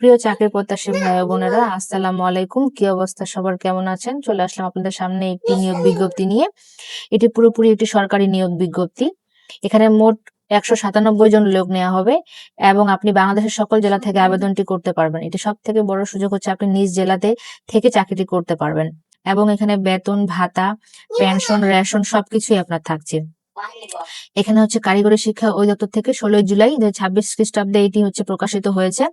প্রিয় চাকরি প্রত্যাশী ভাই ও বোনেরা, আসসালামু আলাইকুম। কি অবস্থা সবার, কেমন আছেন? চলে আসলাম আপনাদের সামনে একটি নিয়োগ বিজ্ঞপ্তি নিয়ে। এটি পুরোপুরি একটি সরকারি নিয়োগ বিজ্ঞপ্তি। এখানে মোট 197 জন লোক নেওয়া হবে এবং আপনি বাংলাদেশের সকল জেলা থেকে আবেদনটি করতে পারবেন। এটি সব থেকে বড় সুযোগ হচ্ছে আপনি নিজ জেলাতে থেকে চাকরিটি করতে পারবেন এবং এখানে বেতন, ভাতা, পেনশন, রেশন সবকিছুই আপনার থাকছে। এখানে হচ্ছে কারিগরি শিক্ষা অধিদপ্তর থেকে 16 জুলাই 2026 খ্রিস্টাব্দে এটি হচ্ছে প্রকাশিত হয়েছে।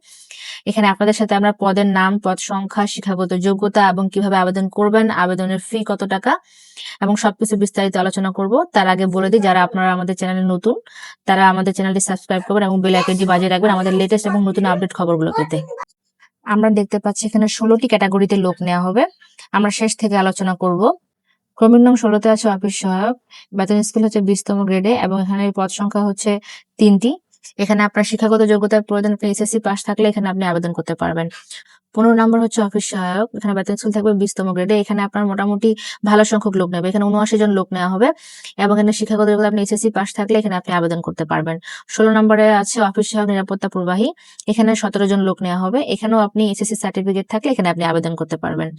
এখানে আপনাদের সাথে আমরা পদের নাম, পদ সংখ্যা, শিক্ষাগত যোগ্যতা এবং কিভাবে আবেদন করবেন, আবেদনের ফি কত টাকা এবং সবকিছু বিস্তারিত আলোচনা করব। তার আগে বলে দিই, যারা আপনারা আমাদের চ্যানেলে নতুন তারা আমাদের চ্যানেলটি সাবস্ক্রাইব করবেন এবং বেল আইকনটি বাজিয়ে রাখবেন আমাদের লেটেস্ট এবং নতুন আপডেট খবরগুলো পেতে। আমরা দেখতে পাচ্ছি এখানে 16টি ক্যাটাগরিতে লোক নেওয়া হবে। আমরা শেষ থেকে আলোচনা করব। ক্রমিক নং 16তে আছে অফিস সহায়ক, বেতন স্কেল হচ্ছে 20তম গ্রেডে এবং এখানে পদ সংখ্যা হচ্ছে 3টি। এখানে আপনার শিক্ষাগত যোগ্যতার প্রয়োজন, এসএসসি পাস থাকলে এখানে আপনি আবেদন করতে পারবেন। 15 নম্বর হচ্ছে অফিস সহায়ক, এখানে বেতন স্কেল থাকবে 20তম গ্রেডে। এখানে আপনার মোটামুটি ভালো সংখ্যক লোক নেবে, এখানে 79 জন লোক নেওয়া হবে এবং এখানে শিক্ষাগত যোগ্যতা আপনি এসএসসি পাস থাকলে এখানে আপনি আবেদন করতে পারবেন। 16 নম্বরে আছে অফিস সহায়ক নিরাপত্তা প্রবাহী, এখানে 17 জন লোক নেওয়া হবে, এখানেও আপনি এসএসসি সার্টিফিকেট থাকলে এখানে আপনি আবেদন করতে পারবেন।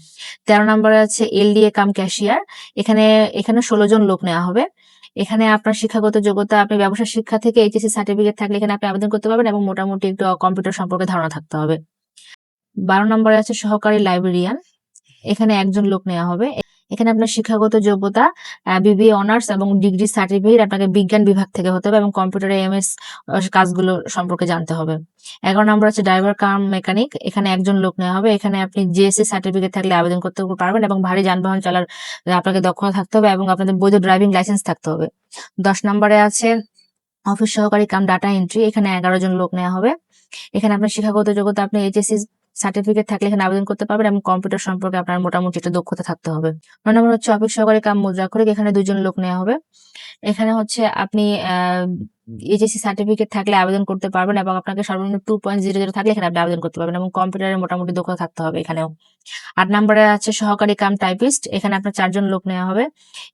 13 নম্বরে আছে এলডিএ কাম ক্যাশিয়ার, এখানে 16 জন লোক নেওয়া হবে। এখানে আপনার শিক্ষাগত যোগ্যতা আপনি ব্যবসা শিক্ষা থেকে এইচএসসি সার্টিফিকেট থাকলে এখানে আপনি আবেদন করতে পারবেন এবং মোটামুটি একটু কম্পিউটার সম্পর্কে ধারণা থাকতে হবে। 12 নম্বরে আছে সহকারী লাইব্রেরিয়ান, এখানে 1 জন লোক নেওয়া হবে। এখানে আপনার শিক্ষাগত যোগ্যতা বিবিএ অনার্স এবং ডিগ্রি সার্টিফিকেট আপনাকে বিজ্ঞান বিভাগ থেকে হতে হবে এবং কম্পিউটারে এমএস কাজগুলো সম্পর্কে জানতে হবে। 11 নম্বর আছে ড্রাইভার কাম মেকানিক, এখানে 1 জন লোক নেওয়া হবে। এখানে আপনি জিএসসি সার্টিফিকেট থাকলে আবেদন করতে পারবেন এবং ভারী যানবাহন চালার আপনাকে দক্ষতা থাকতে হবে এবং আপনাদের বৈধ ড্রাইভিং লাইসেন্স থাকতে হবে। 10 নম্বরে আছে অফিস সহকারী কাম ডাটা এন্ট্রি, এখানে 11 জন লোক নেওয়া হবে। এখানে আপনার শিক্ষাগত যোগ্যতা আপনি এইচএসসি সার্টিফিকেট থাকলে এখানে আবেদন করতে পারবেন এবং কম্পিউটার সম্পর্কে আপনার মোটামুটি একটা দক্ষতা থাকতে হবে। 9 নম্বর হচ্ছে অফিস সহকারী কাম মুদ্রাক্ষরিক, এখানে 2 জন লোক নেওয়া হবে। এখানে হচ্ছে আপনি এইচএসসি সার্টিফিকেট থাকলে আবেদন করতে পারবেন এবং আপনাকে সর্বনিম্ন 2.00 থাকলে এখানে আপনি আবেদন করতে পারবেন এবং কম্পিউটারে মোটামুটি দক্ষতা থাকতে হবে এখানেও। 8 নম্বরে আছে সহকারী কাম টাইপিস্ট, এখানে আপনার 4 জন লোক নেওয়া হবে।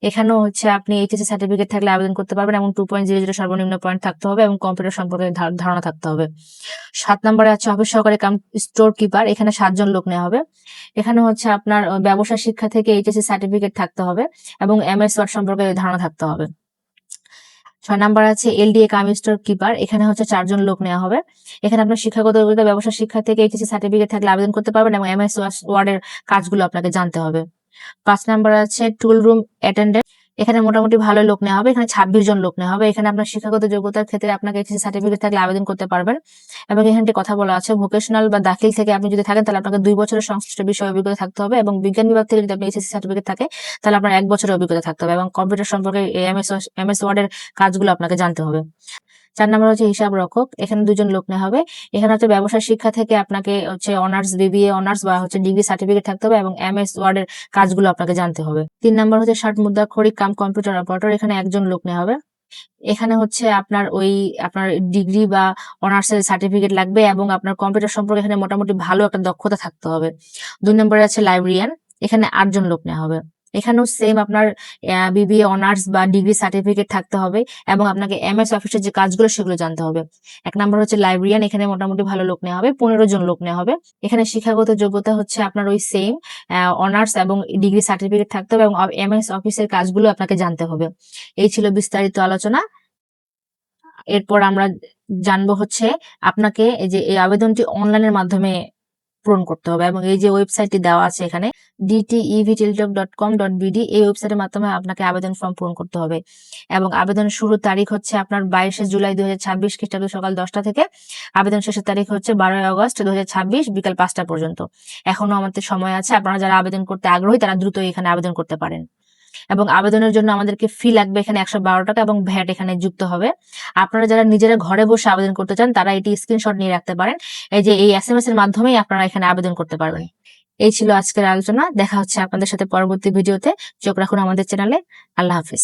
এখানেও হচ্ছে আপনি এইচএসসি সার্টিফিকেট থাকলে আবেদন করতে পারবেন এবং 2.00 সর্বনিম্ন পয়েন্ট থাকতে হবে এবং কম্পিউটার সম্পর্কে ধারণা থাকতে হবে। 7 নম্বরে আছে অফিস সহকারী কাম স্টোর কিপার, এখানে 7 জন লোক নেওয়া হবে। এখানে হচ্ছে আপনার ব্যবসা শিক্ষা থেকে এইচএসসি সার্টিফিকেট থাকতে হবে এবং এমএস ওয়ার্ড সম্পর্কে ধারণা থাকতে হবে। 6 নাম্বার আছে এলডিএ কাম স্টোর কিপার, এখানে হচ্ছে 4 জন লোক নেওয়া হবে। এখানে আপনার শিক্ষাগত যোগ্যতা ব্যবসা শিক্ষা থেকে এইচএসসি সার্টিফিকেট থাকলে আবেদন করতে পারবেন এবং এমএস ওয়ার্ডের কাজগুলো আপনাকে জানতে হবে। 5 নাম্বার আছে টুল রুম অ্যাটেন্ডেন্ট, এখানে মোটামুটি ভালো লোক নেওয়া হবে। এখানে 26 জন লোক নেওয়া হবে। এখানে আপনার শিক্ষাগত যোগ্যতার ক্ষেত্রে আপনাকে এইচএসসি সার্টিফিকেট থাকলে আবেদন করতে পারবেন এবং এখানে কথা বলা আছে ভোকেশনাল বা দাখিল থেকে আপনি যদি থাকেন তাহলে আপনাকে 2 বছরের সংশ্লিষ্ট বিষয়ে অভিজ্ঞতা থাকতে হবে এবং বিজ্ঞান বিভাগ থেকে যদি আপনি এইচএসসি সার্টিফিকেট থাকে তাহলে আপনার 1 বছরের অভিজ্ঞতা থাকতে হবে এবং কম্পিউটার সম্পর্কে এমএস ওয়ার্ডের কাজগুলো আপনাকে জানতে হবে। 4 নাম্বার হচ্ছে হিসাব রক্ষক, এখানে 2 জন লোক নেওয়া হবে। এখানে হচ্ছে ব্যবসায় শিক্ষা থেকে আপনাকে হচ্ছে অনার্স, বিবিএ অনার্স বা হচ্ছে ডিগ্রি সার্টিফিকেট থাকতে হবে এবং এমএস ওয়ার্ডের কাজগুলো আপনাকে জানতে হবে। 3 নাম্বার হচ্ছে ষাট মুদ্রাক্ষরিক কাম কম্পিউটার অপারেটর, এখানে 1 জন লোক নেওয়া হবে। এখানে হচ্ছে আপনার আপনার ডিগ্রি বা অনার্সের সার্টিফিকেট লাগবে এবং আপনার কম্পিউটার সম্পর্কে এখানে মোটামুটি ভালো একটা দক্ষতা থাকতে হবে। 2 নম্বরে আছে লাইব্রেরিয়ান, এখানে 8 জন লোক নেওয়া হবে। এখানেও সেম আপনার বিবিএ অনার্স বা ডিগ্রি সার্টিফিকেট থাকতে হবে এবং আপনাকে এমএস অফিসের যে কাজগুলো সেগুলো জানতে হবে। 1 নম্বর হচ্ছে লাইব্রেরিয়ান, এখানে মোটামুটি ভালো লোক নেওয়া হবে, 15 জন লোক নেওয়া হবে। এখানে শিক্ষাগত যোগ্যতা হচ্ছে আপনার সেম অনার্স এবং ডিগ্রি সার্টিফিকেট থাকতে হবে এবং এমএস অফিসের কাজগুলো আপনাকে জানতে হবে। এই ছিল বিস্তারিত আলোচনা। এরপর আমরা জানবো হচ্ছে আপনাকে এই আবেদনটি অনলাইনের মাধ্যমে পূরণ করতে হবে এবং এই যে ওয়েবসাইটটি দেওয়া আছে এখানে dtevtildok.com.bd, এই ওয়েবসাইটের মাধ্যমে আপনাকে আবেদন ফর্ম পূরণ করতে হবে এবং আবেদনের শুরুর তারিখ হচ্ছে আপনার 22 জুলাই 2026 খ্রিস্টাব্দ সকাল 10টা থেকে। আবেদন শেষের তারিখ হচ্ছে 12 আগস্ট 2026 বিকাল 5টা পর্যন্ত। এখনো আমাদের সময় আছে, আপনারা যারা আবেদন করতে আগ্রহী তারা দ্রুত এখানে আবেদন করতে পারেন এবং আবেদনের জন্য আমাদেরকে ফি লাগবে এখানে 112 টাকা এবং ভ্যাট এখানে যুক্ত হবে। আপনারা যারা নিজেরা ঘরে বসে আবেদন করতে চান তারা এটি স্ক্রিনশট নিয়ে রাখতে পারেন, এই যে এই এসএমএস এর মাধ্যমেই আপনারা এখানে আবেদন করতে পারবেন। এই ছিল আজকের আলোচনা, দেখা হচ্ছে আপনাদের সাথে পরবর্তী ভিডিওতে। চোখ রাখুন আমাদের চ্যানেলে। আল্লাহ হাফিজ।